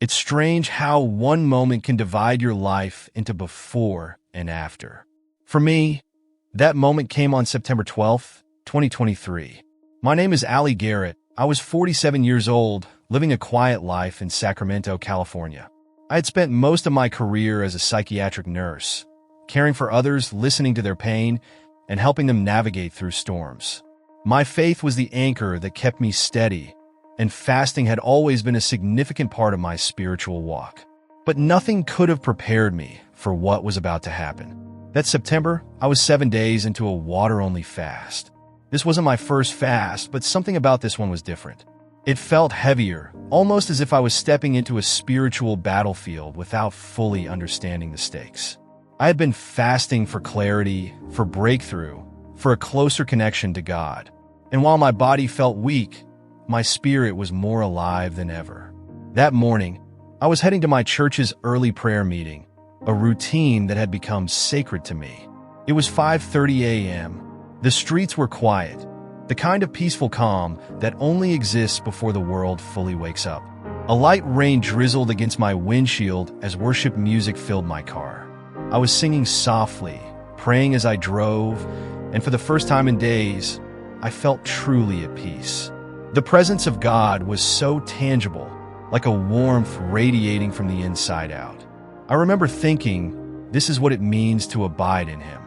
It's strange how one moment can divide your life into before and after. For me, that moment came on September 12th, 2023. My name is Allie Garrett. I was 47 years old, living a quiet life in Sacramento, California. I had spent most of my career as a psychiatric nurse, caring for others, listening to their pain, and helping them navigate through storms. My faith was the anchor that kept me steady, and fasting had always been a significant part of my spiritual walk. But nothing could have prepared me for what was about to happen. That September, I was 7 days into a water-only fast. This wasn't my first fast, but something about this one was different. It felt heavier, almost as if I was stepping into a spiritual battlefield without fully understanding the stakes. I had been fasting for clarity, for breakthrough, for a closer connection to God. And while my body felt weak, my spirit was more alive than ever. That morning, I was heading to my church's early prayer meeting, a routine that had become sacred to me. It was 5:30 a.m. The streets were quiet, the kind of peaceful calm that only exists before the world fully wakes up. A light rain drizzled against my windshield as worship music filled my car. I was singing softly, praying as I drove, and for the first time in days, I felt truly at peace. The presence of God was so tangible, like a warmth radiating from the inside out. I remember thinking, this is what it means to abide in Him.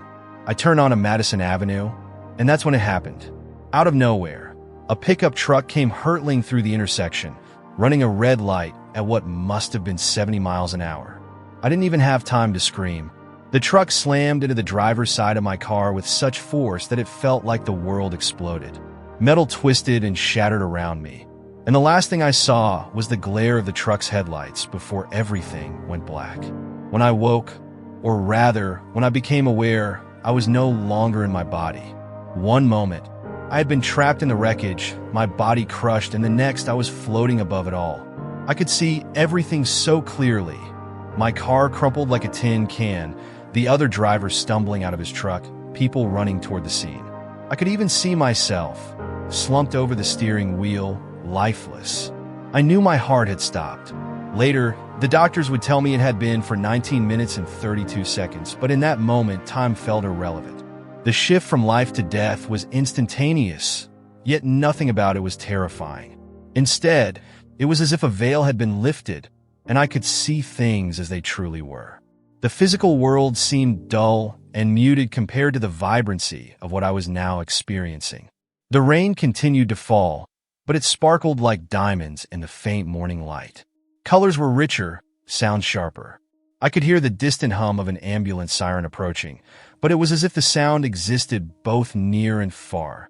I turned onto Madison Avenue, and that's when it happened. Out of nowhere, a pickup truck came hurtling through the intersection, running a red light at what must have been 70 miles an hour. I didn't even have time to scream. The truck slammed into the driver's side of my car with such force that it felt like the world exploded. Metal twisted and shattered around me, and the last thing I saw was the glare of the truck's headlights before everything went black. When I woke, or rather, when I became aware, I was no longer in my body. One moment, I had been trapped in the wreckage, my body crushed, and the next I was floating above it all. I could see everything so clearly. My car crumpled like a tin can, the other driver stumbling out of his truck, people running toward the scene. I could even see myself, slumped over the steering wheel, lifeless. I knew my heart had stopped. Later, the doctors would tell me it had been for 19 minutes and 32 seconds, but in that moment, time felt irrelevant. The shift from life to death was instantaneous, yet nothing about it was terrifying. Instead, it was as if a veil had been lifted, and I could see things as they truly were. The physical world seemed dull and muted compared to the vibrancy of what I was now experiencing. The rain continued to fall, but it sparkled like diamonds in the faint morning light. Colors were richer, sounds sharper. I could hear the distant hum of an ambulance siren approaching, but it was as if the sound existed both near and far,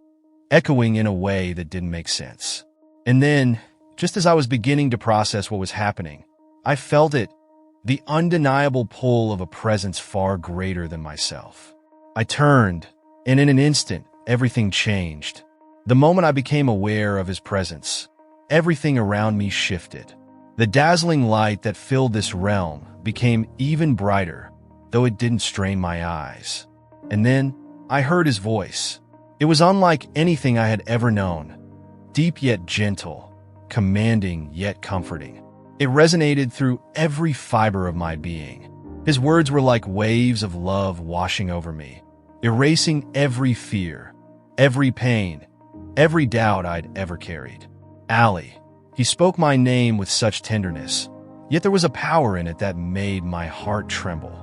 echoing in a way that didn't make sense. And then, just as I was beginning to process what was happening, I felt it, the undeniable pull of a presence far greater than myself. I turned, and in an instant, everything changed. The moment I became aware of His presence, everything around me shifted. The dazzling light that filled this realm became even brighter, though it didn't strain my eyes. And then, I heard His voice. It was unlike anything I had ever known, deep yet gentle, commanding yet comforting. It resonated through every fiber of my being. His words were like waves of love washing over me, erasing every fear, every pain, every doubt I'd ever carried. Allie. He spoke my name with such tenderness, yet there was a power in it that made my heart tremble.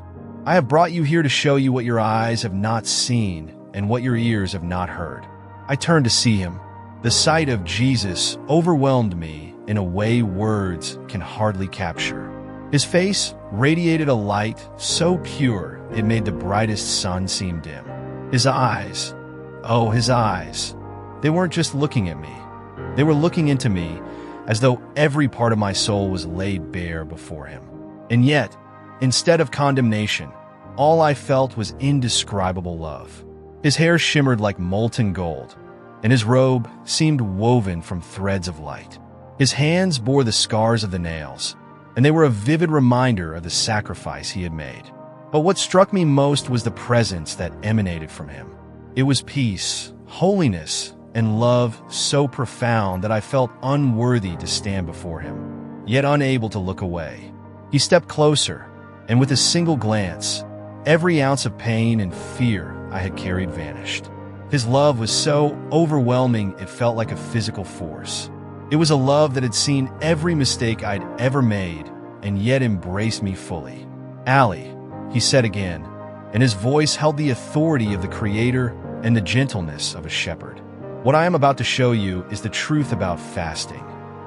I have brought you here to show you what your eyes have not seen and what your ears have not heard. I turned to see Him. The sight of Jesus overwhelmed me in a way words can hardly capture. His face radiated a light so pure it made the brightest sun seem dim. His eyes, oh, His eyes, they weren't just looking at me. They were looking into me as though every part of my soul was laid bare before Him. And yet, instead of condemnation, all I felt was indescribable love. His hair shimmered like molten gold, and His robe seemed woven from threads of light. His hands bore the scars of the nails, and they were a vivid reminder of the sacrifice He had made. But what struck me most was the presence that emanated from Him. It was peace, holiness, and love so profound that I felt unworthy to stand before Him. yet unable to look away. He stepped closer, and with a single glance, every ounce of pain and fear I had carried vanished. His love was so overwhelming it felt like a physical force. It was a love that had seen every mistake I'd ever made and yet embraced me fully. "Allie," he said again, and his voice held the authority of the Creator and the gentleness of a shepherd. "What I am about to show you is the truth about fasting,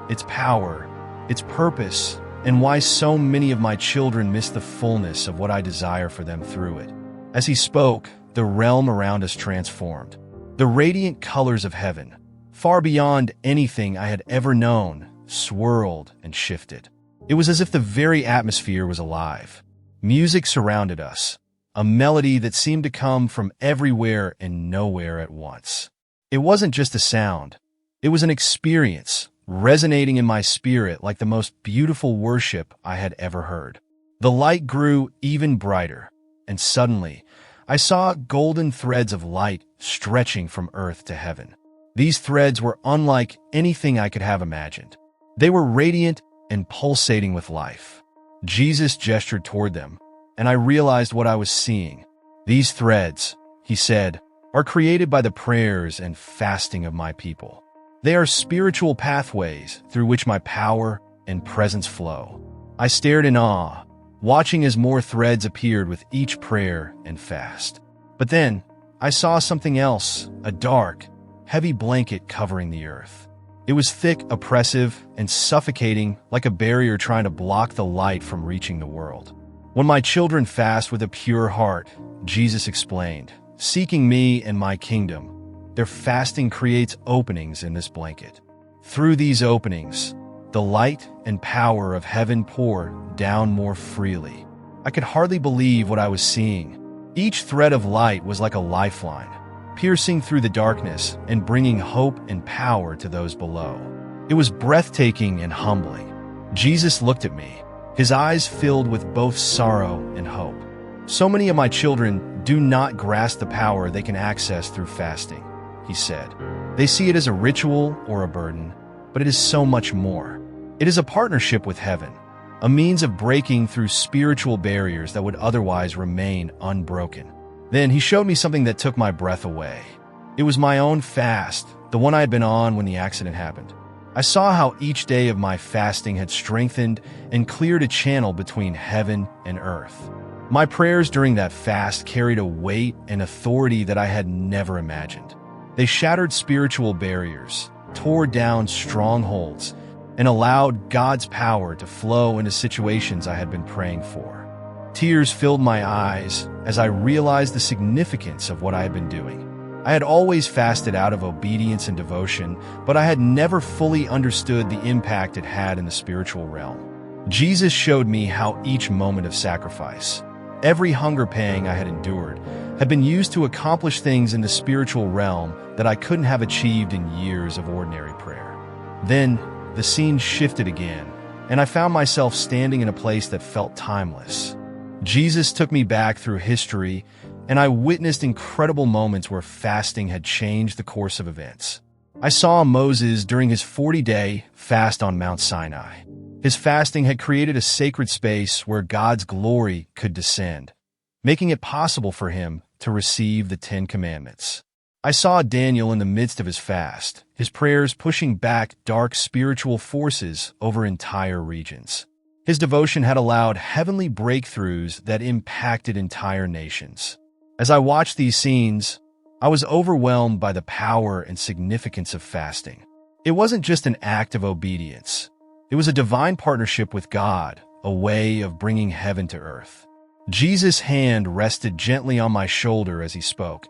its power, its purpose, and why so many of my children miss the fullness of what I desire for them through it." As he spoke, the realm around us transformed. The radiant colors of heaven, far beyond anything I had ever known, swirled and shifted. It was as if the very atmosphere was alive. Music surrounded us, a melody that seemed to come from everywhere and nowhere at once. It wasn't just a sound. It was an experience, resonating in my spirit like the most beautiful worship I had ever heard. The light grew even brighter, and suddenly, I saw golden threads of light stretching from earth to heaven. These threads were unlike anything I could have imagined. They were radiant and pulsating with life. Jesus gestured toward them, and I realized what I was seeing. "These threads," he said, "are created by the prayers and fasting of my people. They are spiritual pathways through which my power and presence flow." I stared in awe, watching as more threads appeared with each prayer and fast. But then, I saw something else, a dark, heavy blanket covering the earth. It was thick, oppressive, and suffocating, like a barrier trying to block the light from reaching the world. "When my children fast with a pure heart," Jesus explained, "seeking me and my kingdom, their fasting creates openings in this blanket. Through these openings, the light and power of heaven pour down more freely." I could hardly believe what I was seeing. Each thread of light was like a lifeline, piercing through the darkness and bringing hope and power to those below. It was breathtaking and humbling. Jesus looked at me, his eyes filled with both sorrow and hope. "So many of my children do not grasp the power they can access through fasting," he said. "They see it as a ritual or a burden, but it is so much more. It is a partnership with heaven, a means of breaking through spiritual barriers that would otherwise remain unbroken." Then he showed me something that took my breath away. It was my own fast, the one I had been on when the accident happened. I saw how each day of my fasting had strengthened and cleared a channel between heaven and earth. My prayers during that fast carried a weight and authority that I had never imagined. They shattered spiritual barriers, tore down strongholds, and allowed God's power to flow into situations I had been praying for. Tears filled my eyes as I realized the significance of what I had been doing. I had always fasted out of obedience and devotion, but I had never fully understood the impact it had in the spiritual realm. Jesus showed me how each moment of sacrifice, every hunger pang I had endured, had been used to accomplish things in the spiritual realm that I couldn't have achieved in years of ordinary prayer. Then, the scene shifted again, and I found myself standing in a place that felt timeless. Jesus took me back through history, and I witnessed incredible moments where fasting had changed the course of events. I saw Moses during his 40-day fast on Mount Sinai. His fasting had created a sacred space where God's glory could descend, making it possible for him to receive the 10 Commandments. I saw Daniel in the midst of his fast, his prayers pushing back dark spiritual forces over entire regions. His devotion had allowed heavenly breakthroughs that impacted entire nations. As I watched these scenes, I was overwhelmed by the power and significance of fasting. It wasn't just an act of obedience. It was a divine partnership with God, a way of bringing heaven to earth. Jesus' hand rested gently on my shoulder as he spoke,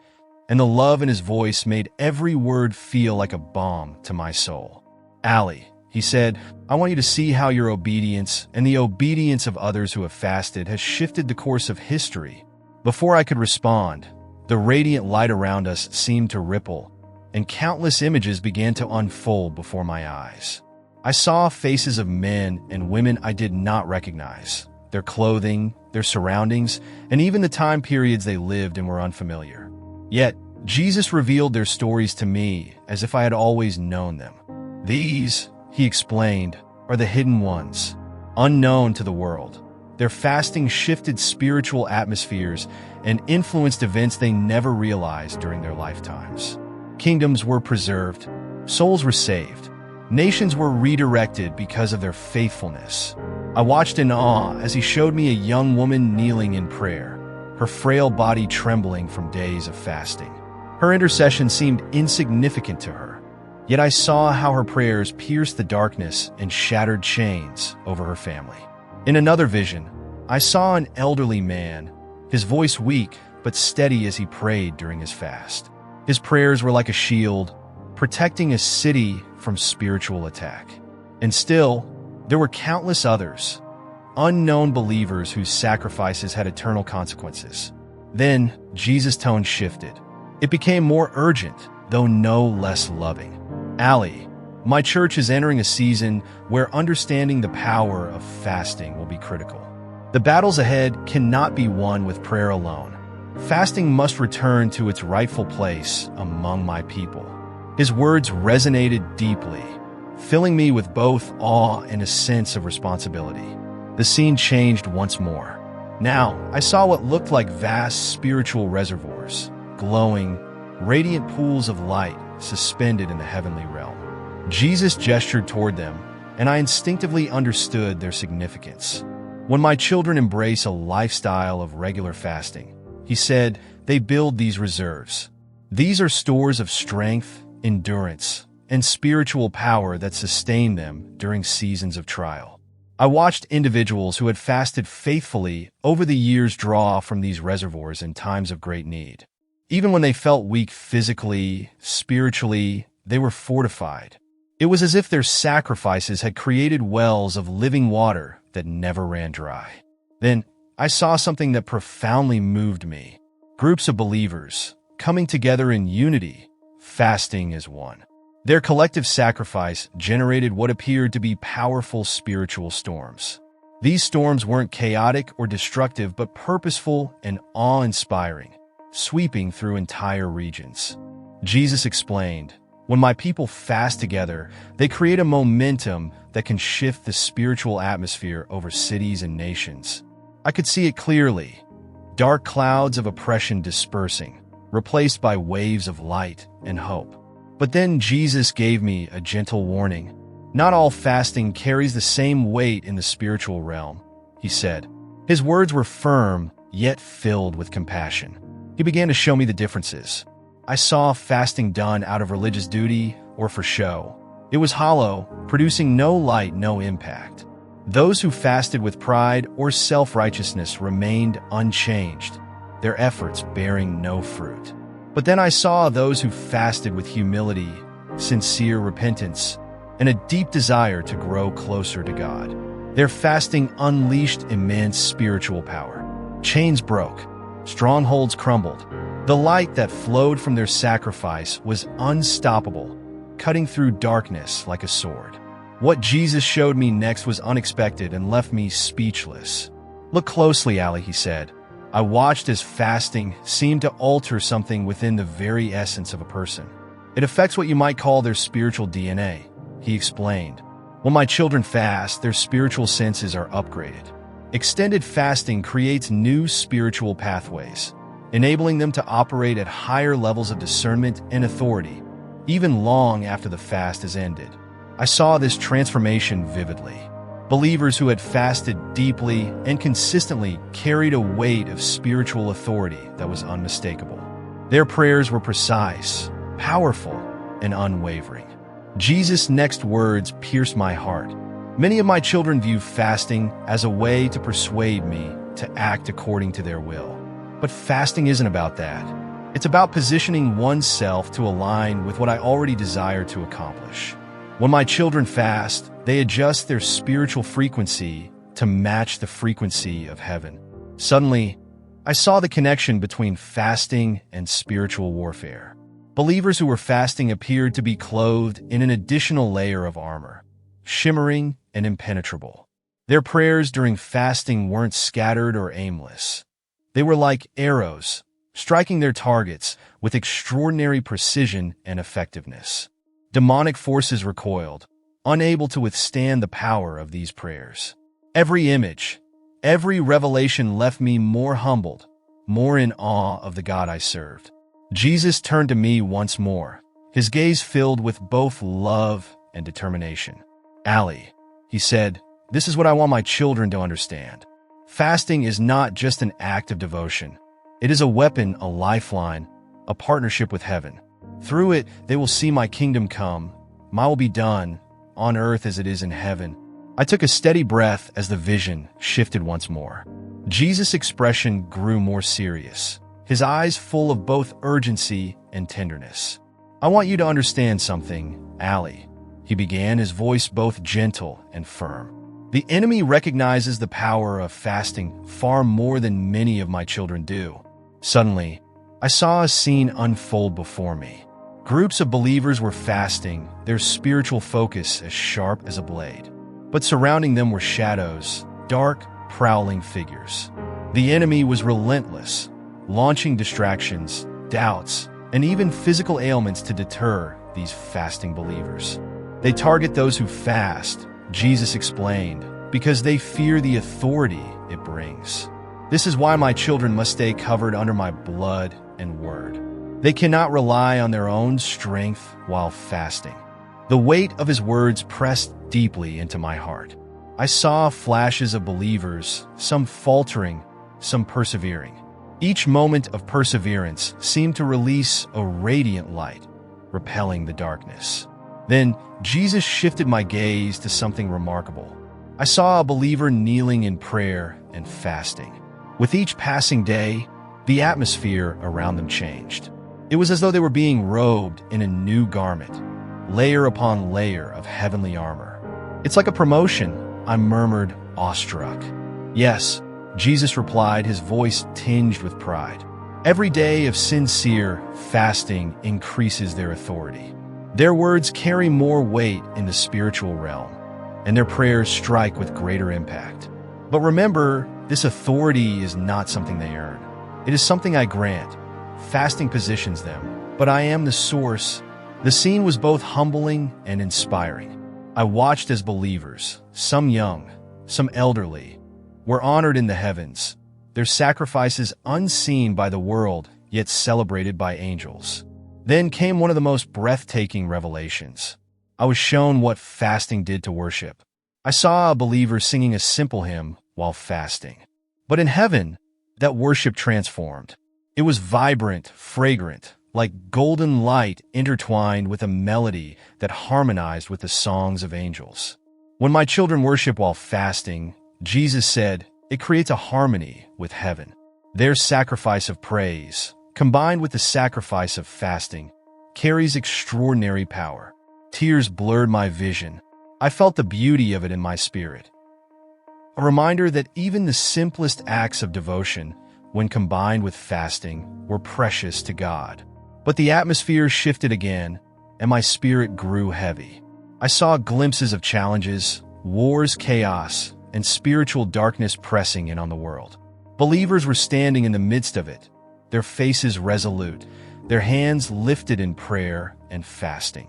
and the love in his voice made every word feel like a balm to my soul. "Allie," he said, "I want you to see how your obedience and the obedience of others who have fasted has shifted the course of history." Before I could respond, the radiant light around us seemed to ripple, and countless images began to unfold before my eyes. I saw faces of men and women I did not recognize. Their clothing, their surroundings, and even the time periods they lived in were unfamiliar. Yet, Jesus revealed their stories to me as if I had always known them. "These," he explained, are the hidden ones, unknown to the world. Their fasting shifted spiritual atmospheres and influenced events they never realized during their lifetimes. Kingdoms were preserved, souls were saved, nations were redirected because of their faithfulness. I watched in awe as he showed me a young woman kneeling in prayer, her frail body trembling from days of fasting. Her intercession seemed insignificant to her, yet I saw how her prayers pierced the darkness and shattered chains over her family. In another vision, I saw an elderly man, his voice weak but steady as he prayed during his fast. His prayers were like a shield, protecting a city from spiritual attack. And still, there were countless others, unknown believers whose sacrifices had eternal consequences. Then, Jesus' tone shifted. It became more urgent, though no less loving. Allie, my church is entering a season where understanding the power of fasting will be critical. The battles ahead cannot be won with prayer alone. Fasting must return to its rightful place among my people. His words resonated deeply, filling me with both awe and a sense of responsibility. The scene changed once more. Now, I saw what looked like vast spiritual reservoirs, glowing, radiant pools of light suspended in the heavenly realm. Jesus gestured toward them, and I instinctively understood their significance. When my children embrace a lifestyle of regular fasting, he said, they build these reserves. These are stores of strength, endurance, and spiritual power that sustain them during seasons of trial. I watched individuals who had fasted faithfully over the years draw from these reservoirs in times of great need. Even when they felt weak physically, spiritually, they were fortified. It was as if their sacrifices had created wells of living water that never ran dry. Then, I saw something that profoundly moved me. Groups of believers, coming together in unity, fasting as one. Their collective sacrifice generated what appeared to be powerful spiritual storms. These storms weren't chaotic or destructive, but purposeful and awe-inspiring, sweeping through entire regions. Jesus explained, when my people fast together, they create a momentum that can shift the spiritual atmosphere over cities and nations. I could see it clearly. Dark clouds of oppression dispersing, replaced by waves of light and hope. But then Jesus gave me a gentle warning. Not all fasting carries the same weight in the spiritual realm, he said. His words were firm, yet filled with compassion. He began to show me the differences. I saw fasting done out of religious duty or for show. It was hollow, producing no light, no impact. Those who fasted with pride or self-righteousness remained unchanged, their efforts bearing no fruit. But then I saw those who fasted with humility, sincere repentance, and a deep desire to grow closer to God. Their fasting unleashed immense spiritual power. Chains broke, strongholds crumbled. The light that flowed from their sacrifice was unstoppable, cutting through darkness like a sword. What Jesus showed me next was unexpected and left me speechless. Look closely, Allie, he said. I watched as fasting seemed to alter something within the very essence of a person. It affects what you might call their spiritual DNA, he explained. When my children fast, their spiritual senses are upgraded. Extended fasting creates new spiritual pathways, enabling them to operate at higher levels of discernment and authority, even long after the fast is ended. I saw this transformation vividly. Believers who had fasted deeply and consistently carried a weight of spiritual authority that was unmistakable. Their prayers were precise, powerful, and unwavering. Jesus' next words pierced my heart. Many of my children view fasting as a way to persuade me to act according to their will. But fasting isn't about that. It's about positioning oneself to align with what I already desire to accomplish. When my children fast, they adjust their spiritual frequency to match the frequency of heaven. Suddenly, I saw the connection between fasting and spiritual warfare. Believers who were fasting appeared to be clothed in an additional layer of armor, shimmering and impenetrable. Their prayers during fasting weren't scattered or aimless. They were like arrows, striking their targets with extraordinary precision and effectiveness. Demonic forces recoiled, unable to withstand the power of these prayers. Every image, every revelation left me more humbled, more in awe of the God I served. Jesus turned to me once more, his gaze filled with both love and determination. "Allie," he said, "this is what I want my children to understand. Fasting is not just an act of devotion. It is a weapon, a lifeline, a partnership with heaven. Through it, they will see my kingdom come. My will be done, on earth as it is in heaven." I took a steady breath as the vision shifted once more. Jesus' expression grew more serious, his eyes full of both urgency and tenderness. "I want you to understand something, Allie," he began, his voice both gentle and firm. "The enemy recognizes the power of fasting far more than many of my children do." Suddenly, I saw a scene unfold before me. Groups of believers were fasting, their spiritual focus as sharp as a blade. But surrounding them were shadows, dark, prowling figures. The enemy was relentless, launching distractions, doubts, and even physical ailments to deter these fasting believers. "They target those who fast," Jesus explained, "because they fear the authority it brings. This is why my children must stay covered under my blood and word. They cannot rely on their own strength while fasting." The weight of his words pressed deeply into my heart. I saw flashes of believers, some faltering, some persevering. Each moment of perseverance seemed to release a radiant light, repelling the darkness. Then Jesus shifted my gaze to something remarkable. I saw a believer kneeling in prayer and fasting. With each passing day, the atmosphere around them changed. It was as though they were being robed in a new garment, layer upon layer of heavenly armor. "It's like a promotion," I murmured, awestruck. "Yes," Jesus replied, his voice tinged with pride. "Every day of sincere fasting increases their authority. Their words carry more weight in the spiritual realm, and their prayers strike with greater impact. But remember, this authority is not something they earn. It is something I grant. Fasting positions them, but I am the source." The scene was both humbling and inspiring. I watched as believers, some young, some elderly, were honored in the heavens, their sacrifices unseen by the world, yet celebrated by angels. Then came one of the most breathtaking revelations. I was shown what fasting did to worship. I saw a believer singing a simple hymn while fasting. But in heaven, that worship transformed. It was vibrant, fragrant, like golden light intertwined with a melody that harmonized with the songs of angels. When my children worship while fasting, Jesus said, it creates a harmony with heaven. Their sacrifice of praise, combined with the sacrifice of fasting, carries extraordinary power. Tears blurred my vision. I felt the beauty of it in my spirit. A reminder that even the simplest acts of devotion, when combined with fasting, were precious to God. But the atmosphere shifted again, and my spirit grew heavy. I saw glimpses of challenges, wars, chaos, and spiritual darkness pressing in on the world. Believers were standing in the midst of it, their faces resolute, their hands lifted in prayer and fasting.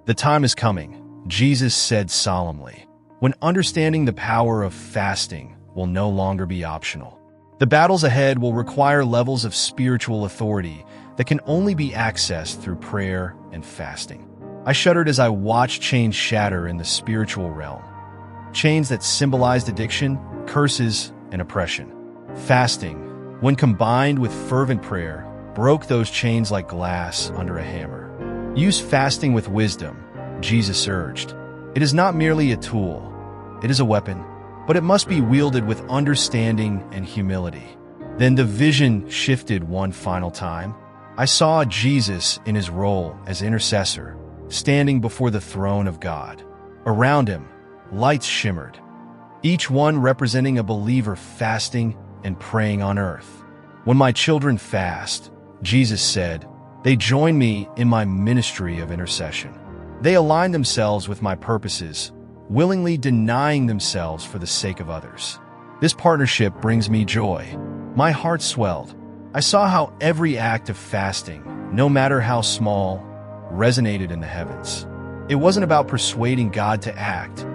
"The time is coming," Jesus said solemnly, "when understanding the power of fasting will no longer be optional. The battles ahead will require levels of spiritual authority that can only be accessed through prayer and fasting." I shuddered as I watched chains shatter in the spiritual realm. Chains that symbolized addiction, curses, and oppression. Fasting, when combined with fervent prayer, broke those chains like glass under a hammer. "Use fasting with wisdom," Jesus urged. "It is not merely a tool. It is a weapon, but it must be wielded with understanding and humility." Then the vision shifted one final time. I saw Jesus in his role as intercessor, standing before the throne of God. Around him, lights shimmered, each one representing a believer fasting and praying on earth. "When my children fast," Jesus said, "they join me in my ministry of intercession. They align themselves with my purposes, willingly denying themselves for the sake of others. This partnership brings me joy." My heart swelled. I saw how every act of fasting, no matter how small, resonated in the heavens. It wasn't about persuading God to act.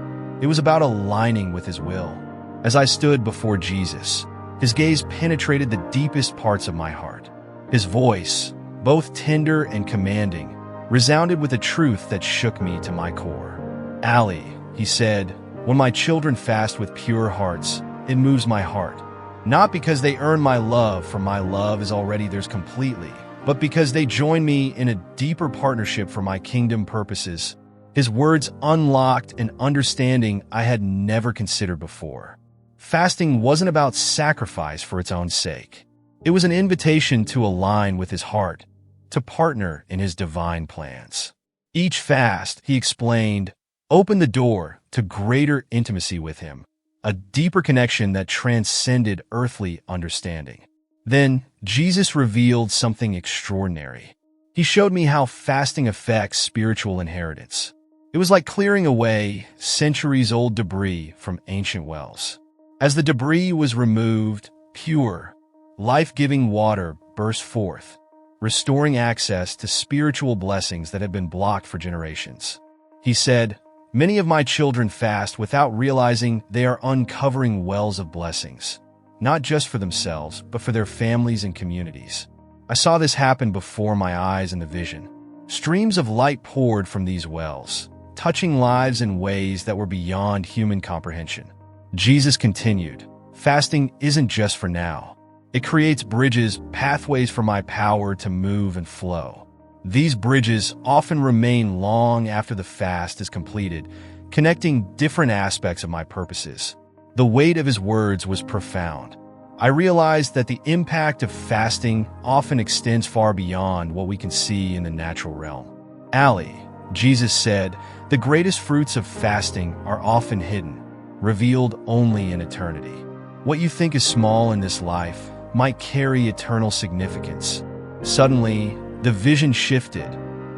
It was about aligning with His will. As I stood before Jesus, His gaze penetrated the deepest parts of my heart. His voice, both tender and commanding, resounded with a truth that shook me to my core. "Allie," He said, "when my children fast with pure hearts, it moves my heart. Not because they earn my love, for my love is already theirs completely, but because they join me in a deeper partnership for my kingdom purposes." His words unlocked an understanding I had never considered before. Fasting wasn't about sacrifice for its own sake. It was an invitation to align with His heart, to partner in His divine plans. Each fast, He explained, opened the door to greater intimacy with Him, a deeper connection that transcended earthly understanding. Then, Jesus revealed something extraordinary. He showed me how fasting affects spiritual inheritance. It was like clearing away centuries-old debris from ancient wells. As the debris was removed, pure, life-giving water burst forth, restoring access to spiritual blessings that had been blocked for generations. He said, "Many of my children fast without realizing they are uncovering wells of blessings, not just for themselves, but for their families and communities." I saw this happen before my eyes in the vision. Streams of light poured from these wells, touching lives in ways that were beyond human comprehension. Jesus continued, "Fasting isn't just for now. It creates bridges, pathways for my power to move and flow. These bridges often remain long after the fast is completed, connecting different aspects of my purposes." The weight of His words was profound. I realized that the impact of fasting often extends far beyond what we can see in the natural realm. "Allie," Jesus said, "the greatest fruits of fasting are often hidden, revealed only in eternity. What you think is small in this life might carry eternal significance." Suddenly, the vision shifted,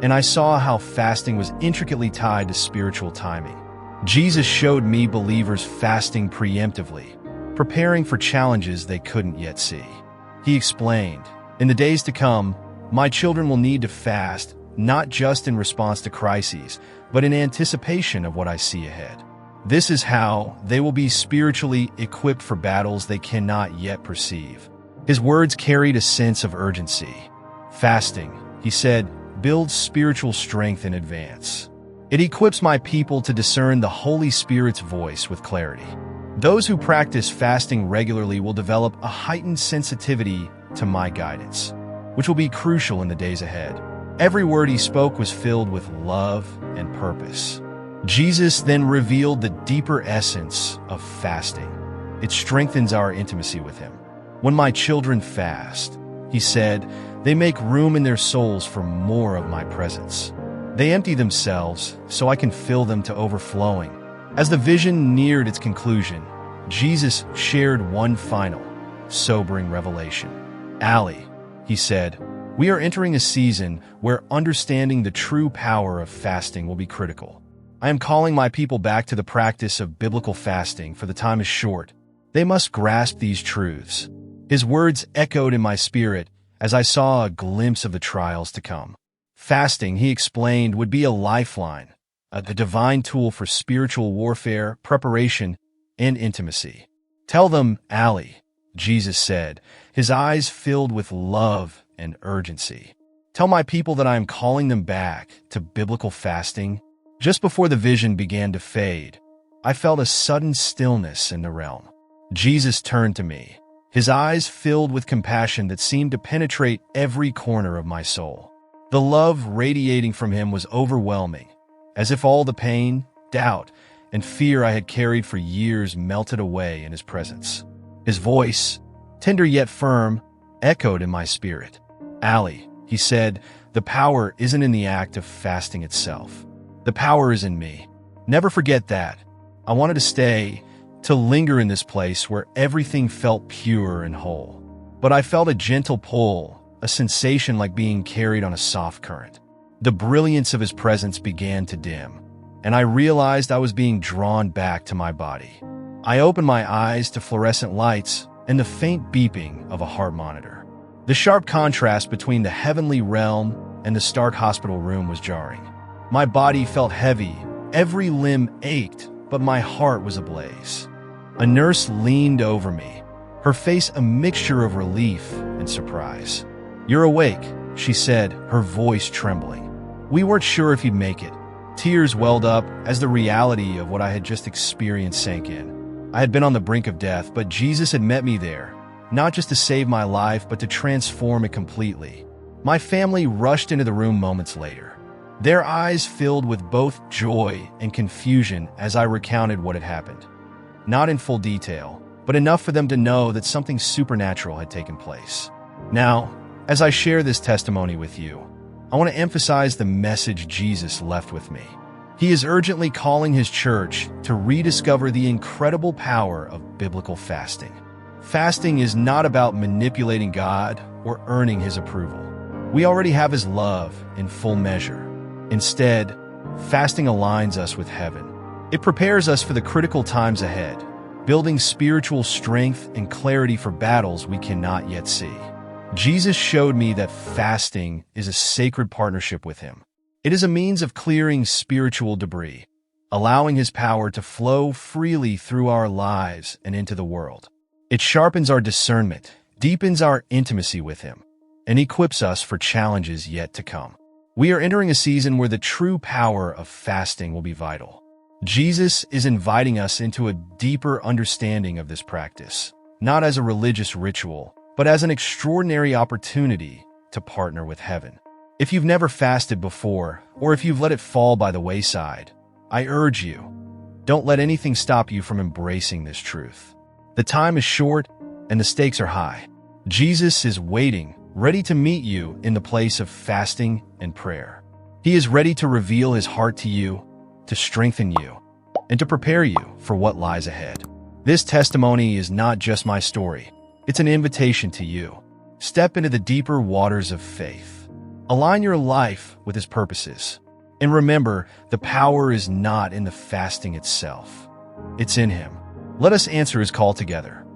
and I saw how fasting was intricately tied to spiritual timing. Jesus showed me believers fasting preemptively, preparing for challenges they couldn't yet see. He explained, "In the days to come, my children will need to fast, not just in response to crises, but in anticipation of what I see ahead. This is how they will be spiritually equipped for battles they cannot yet perceive." His words carried a sense of urgency. "Fasting," He said, "builds spiritual strength in advance. It equips my people to discern the Holy Spirit's voice with clarity. Those who practice fasting regularly will develop a heightened sensitivity to my guidance, which will be crucial in the days ahead." Every word He spoke was filled with love and purpose. Jesus then revealed the deeper essence of fasting. It strengthens our intimacy with Him. "When my children fast," He said, "they make room in their souls for more of my presence. They empty themselves so I can fill them to overflowing." As the vision neared its conclusion, Jesus shared one final, sobering revelation. "Allie," He said, "we are entering a season where understanding the true power of fasting will be critical. I am calling my people back to the practice of biblical fasting, for the time is short. They must grasp these truths." His words echoed in my spirit as I saw a glimpse of the trials to come. Fasting, He explained, would be a lifeline, a divine tool for spiritual warfare, preparation, and intimacy. "Tell them, Allie," Jesus said, His eyes filled with love and urgency. "Tell my people that I am calling them back to biblical fasting." Just before the vision began to fade, I felt a sudden stillness in the realm. Jesus turned to me, His eyes filled with compassion that seemed to penetrate every corner of my soul. The love radiating from Him was overwhelming, as if all the pain, doubt, and fear I had carried for years melted away in His presence. His voice, tender yet firm, echoed in my spirit. "Allie," He said, "the power isn't in the act of fasting itself. The power is in me. Never forget that." I wanted to stay, to linger in this place where everything felt pure and whole. But I felt a gentle pull, a sensation like being carried on a soft current. The brilliance of His presence began to dim, and I realized I was being drawn back to my body. I opened my eyes to fluorescent lights and the faint beeping of a heart monitor. The sharp contrast between the heavenly realm and the stark hospital room was jarring. My body felt heavy, every limb ached, but my heart was ablaze. A nurse leaned over me, her face a mixture of relief and surprise. "You're awake," she said, her voice trembling. We weren't sure if he'd make it. Tears welled up as the reality of what I had just experienced sank in. I had been on the brink of death, but Jesus had met me there, not just to save my life, but to transform it completely. My family rushed into the room moments later, their eyes filled with both joy and confusion as I recounted what had happened. Not in full detail, but enough for them to know that something supernatural had taken place. Now, as I share this testimony with you, I want to emphasize the message Jesus left with me. He is urgently calling his church to rediscover the incredible power of biblical fasting. Fasting is not about manipulating God or earning his approval. We already have his love in full measure. Instead, fasting aligns us with heaven. It prepares us for the critical times ahead, building spiritual strength and clarity for battles we cannot yet see. Jesus showed me that fasting is a sacred partnership with him. It is a means of clearing spiritual debris, allowing his power to flow freely through our lives and into the world. It sharpens our discernment, deepens our intimacy with him, and equips us for challenges yet to come. We are entering a season where the true power of fasting will be vital. Jesus is inviting us into a deeper understanding of this practice, not as a religious ritual, but as an extraordinary opportunity to partner with heaven. If you've never fasted before, or if you've let it fall by the wayside, I urge you, don't let anything stop you from embracing this truth. The time is short and the stakes are high. Jesus is waiting, ready to meet you in the place of fasting and prayer. He is ready to reveal his heart to you, to strengthen you, and to prepare you for what lies ahead. This testimony is not just my story. It's an invitation to you. Step into the deeper waters of faith. Align your life with his purposes. And remember, the power is not in the fasting itself. It's in him. Let us answer his call together.